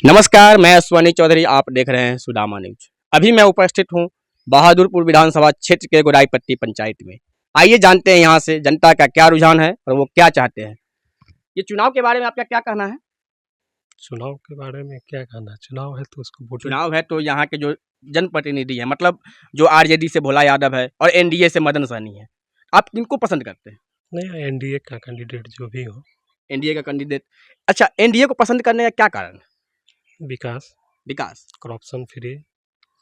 नमस्कार, मैं अश्वनी चौधरी। आप देख रहे हैं सुदामा न्यूज। अभी मैं उपस्थित हूं बहादुरपुर विधानसभा क्षेत्र के गोदाईपट्टी पंचायत में। आइए जानते हैं यहाँ से जनता का क्या रुझान है और वो क्या चाहते हैं। ये चुनाव के बारे में आपका क्या कहना है? चुनाव के बारे में क्या कहना, चुनाव है तो उसको वोट। चुनाव है तो यहाँ के जो जनप्रतिनिधि है, मतलब जो आरजेडी से भोला यादव है और एनडीए से मदन सहनी है, आप किनको पसंद करते हैं? नहीं, एनडीए का कैंडिडेट जो भी हो। एनडीए का कैंडिडेट। अच्छा, एनडीए को पसंद करने का क्या कारण? विकास, विकास। Corruption free.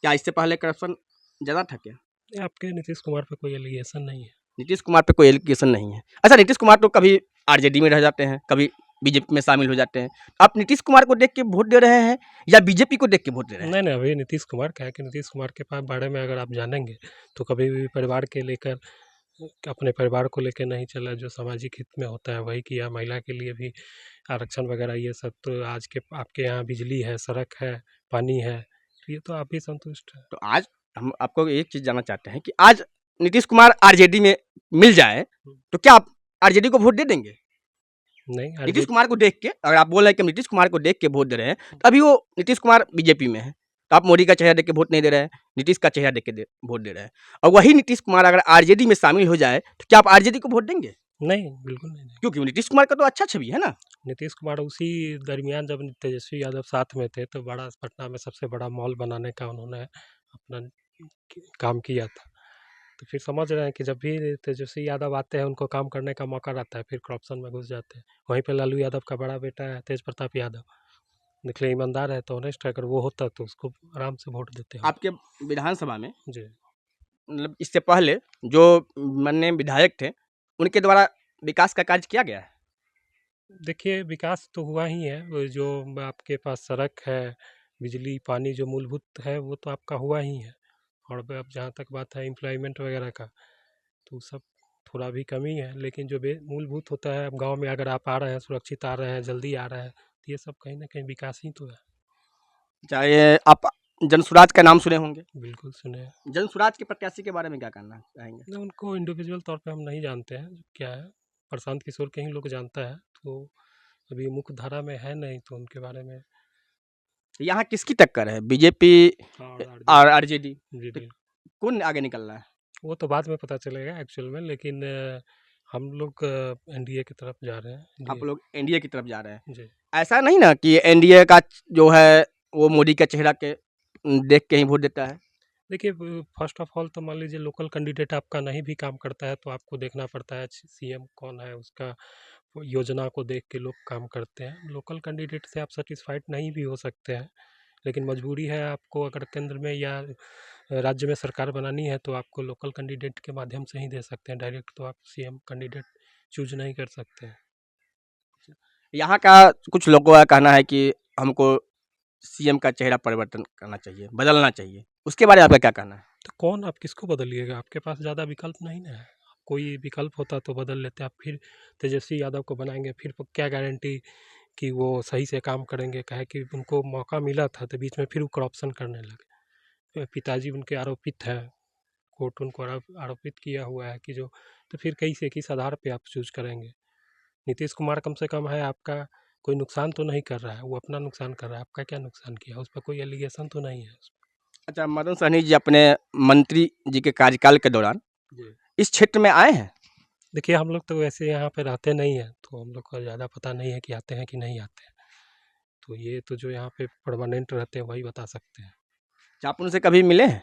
क्या इससे पहले करप्शन ज़्यादा था क्या? आपके नीतीश कुमार पे कोई एलिगेशन नहीं है। नीतीश कुमार पे कोई एलिगेशन नहीं है। अच्छा, नीतीश कुमार तो कभी आरजेडी में रह जाते हैं, कभी बीजेपी में शामिल हो जाते हैं। आप नीतीश कुमार को देख के वोट दे रहे हैं या बीजेपी को देख के वोट दे रहे हैं? नहीं नहीं, अभी नीतीश कुमार का है कि नीतीश कुमार के पास बारे में अगर आप जानेंगे तो कभी भी परिवार के लेकर, अपने परिवार को लेकर नहीं चला। जो सामाजिक हित में होता है वही किया। महिला के लिए भी आरक्षण वगैरह ये सब। तो आज के आपके यहाँ बिजली है, सड़क है, पानी है, तो ये तो आप भी संतुष्ट हैं। तो आज हम आपको एक चीज़ जानना चाहते हैं कि आज नीतीश कुमार आरजेडी में मिल जाए तो क्या आप आरजेडी को वोट दे देंगे? नहीं, नीतीश आरजेडी कुमार को देख के, अगर आप बोल रहे हैं कि हम नीतीश कुमार को देख के वोट दे रहे हैं, तो अभी वो नीतीश कुमार बीजेपी में है, तो आप मोदी का चेहरा देख के वोट नहीं दे रहे हैं, नीतीश का चेहरा देख के वोट दे रहे हैं। और वही नीतीश कुमार अगर आरजेडी में शामिल हो जाए तो क्या आप आरजेडी को वोट देंगे? नहीं, बिल्कुल नहीं। क्योंकि नीतीश कुमार का तो अच्छा छवि है ना। नीतीश कुमार उसी दरमियान जब तेजस्वी यादव साथ में थे तो बड़ा पटना में सबसे बड़ा मॉल बनाने का उन्होंने अपना काम किया था। तो फिर समझ रहे हैं कि जब भी तेजस्वी यादव आते हैं उनको काम करने का मौका रहता है, फिर करप्शन में घुस जाते हैं। वहीं पे लालू यादव का बड़ा बेटा है तेज प्रताप यादव, निकले ईमानदार है तो ऑनेस्ट है। अगर वो होता तो उसको आराम से वोट देते हैं आपके विधानसभा में जी। मतलब इससे पहले जो माननीय विधायक थे, उनके द्वारा विकास का कार्य किया गया है? देखिए, विकास तो हुआ ही है। वो जो आपके पास सड़क है, बिजली, पानी जो मूलभूत है वो तो आपका हुआ ही है। और अब जहाँ तक बात है एम्प्लॉयमेंट वगैरह का, तो सब थोड़ा भी कमी है। लेकिन जो मूलभूत होता है, अब गांव में अगर आप आ रहे हैं, सुरक्षित आ रहे हैं, जल्दी आ रहे हैं, तो ये सब कहीं ना कहीं विकास ही तो है। चाहे आप जनसुराज का नाम सुने होंगे। बिल्कुल सुने हैं। जनसुराज के प्रत्याशी के बारे में क्या कहना चाहेंगे? नहीं, उनको इंडिविजुअल तौर पे हम नहीं जानते हैं क्या है। प्रशांत किशोर के ही लोग जानता है, तो अभी मुख्य धारा में है नहीं, तो उनके बारे में। यहाँ किसकी टक्कर है, बीजेपी और आरजेडी? जी तो जी, कौन आगे निकल रहा है? वो तो बाद में पता चलेगा एक्चुअल में। लेकिन हम लोग एनडीए की तरफ जा रहे हैं। आप लोग एनडीए की तरफ जा रहे हैं। जी। ऐसा नहीं ना कि एनडीए का जो है वो मोदी का चेहरा के देख के ही वोट देता है? देखिए, फर्स्ट ऑफ ऑल तो मान लीजिए लोकल कैंडिडेट आपका नहीं भी काम करता है तो आपको देखना पड़ता है सीएम कौन है, उसका वो योजना को देख के लोग काम करते हैं। लोकल कैंडिडेट से आप सेटिस्फाइड नहीं भी हो सकते हैं, लेकिन मजबूरी है आपको। अगर केंद्र में या राज्य में सरकार बनानी है तो आपको लोकल कैंडिडेट के माध्यम से ही दे सकते हैं। डायरेक्ट तो आप सीएम कैंडिडेट चूज नहीं कर सकते हैं। यहाँ का कुछ लोगों का कहना है कि हमको सीएम का चेहरा परिवर्तन करना चाहिए, बदलना चाहिए। उसके बारे में आपका क्या कहना है? तो कौन, आप किसको बदलिएगा? आपके पास ज़्यादा विकल्प नहीं ना है। कोई विकल्प होता तो बदल लेते आप। फिर तेजस्वी यादव को बनाएंगे, फिर क्या गारंटी कि वो सही से काम करेंगे? कहे कि उनको मौका मिला था तो बीच में फिर वो करप्शन करने लगे। पिताजी उनके आरोपित है, कोर्ट उनको आरोपित किया हुआ है कि जो, तो फिर कैसे किस आधार पे आप चूज करेंगे? नीतीश कुमार कम से कम है, आपका कोई नुकसान तो नहीं कर रहा है, वो अपना नुकसान कर रहा है। आपका क्या नुकसान किया? उस पर कोई एलिगेशन तो नहीं है। अच्छा, मदन सहनी जी अपने मंत्री जी के कार्यकाल के दौरान जी, इस क्षेत्र में आए हैं? देखिए हम लोग तो वैसे यहाँ पे रहते नहीं हैं, तो हम लोग को ज़्यादा पता नहीं है कि आते हैं कि नहीं आते हैं। तो ये तो जो यहाँ पे परमानेंट रहते हैं वही बता सकते हैं। क्या आप उनसे कभी मिले हैं?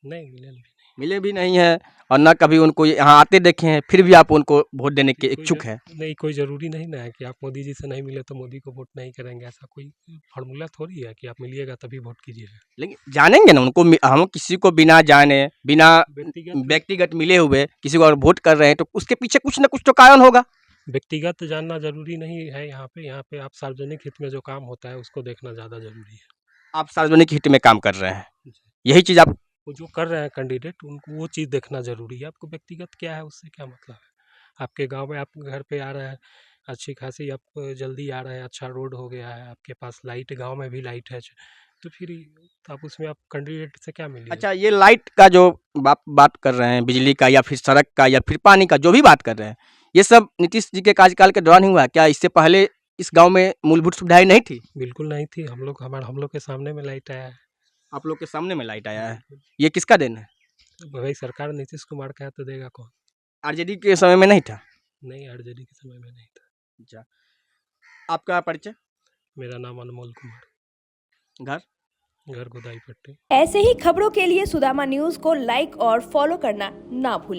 नहीं, मिले नहीं। मिले भी नहीं हैं और ना कभी उनको यहाँ आते देखे हैं, फिर भी आप उनको वोट देने के इच्छुक हैं? नहीं, कोई ज़रूरी नहीं ना है कि आप मोदी जी से नहीं मिले तो मोदी को वोट नहीं करेंगे। ऐसा कोई फार्मूला थोड़ी है कि आप मिलिएगा तभी वोट कीजिएगा। लेकिन जानेंगे ना उनको। हम किसी को बिना जाने, बिना व्यक्तिगत मिले हुए किसी को अगर वोट कर रहे हैं तो उसके पीछे कुछ ना कुछ तो कारण होगा। व्यक्तिगत जानना ज़रूरी नहीं है यहाँ पे। यहाँ पे आप सार्वजनिक हित में जो काम होता है उसको देखना ज़्यादा ज़रूरी है। आप सार्वजनिक हित में काम कर रहे हैं, जी। यही चीज़ आप। वो जो कर रहे हैं कैंडिडेट, उनको वो चीज़ देखना ज़रूरी है। आपको व्यक्तिगत क्या है उससे क्या मतलब है? आपके गांव में आप घर पे आ रहे हैं, अच्छी खासी आप जल्दी आ रहे हैं, अच्छा रोड हो गया है, आपके पास लाइट, गांव में भी लाइट है, तो फिर तो आप उसमें आप कैंडिडेट से क्या मिलिएगा? अच्छा, ये लाइट का जो बात कर रहे हैं, बिजली का या फिर सड़क का या फिर पानी का जो भी बात कर रहे हैं, ये सब नीतीश जी के कार्यकाल के दौरान ही हुआ है क्या? इससे पहले इस गांव में मूलभूत सुविधाएं नहीं थी? बिल्कुल नहीं थी। हम लोग के सामने में लाइट आया है। आप लोग के सामने में लाइट आया है, ये किसका देन है? वही सरकार नीतीश कुमार का है तो देगा कौन? आरजेडी के समय में नहीं था? नहीं, आरजेडी के समय में नहीं था। अच्छा, आपका परिचय? मेरा नाम अनमोल कुमार, घर? घर गोदाई पट्टी। ऐसे ही खबरों के लिए सुदामा न्यूज को लाइक और फॉलो करना ना भूलें।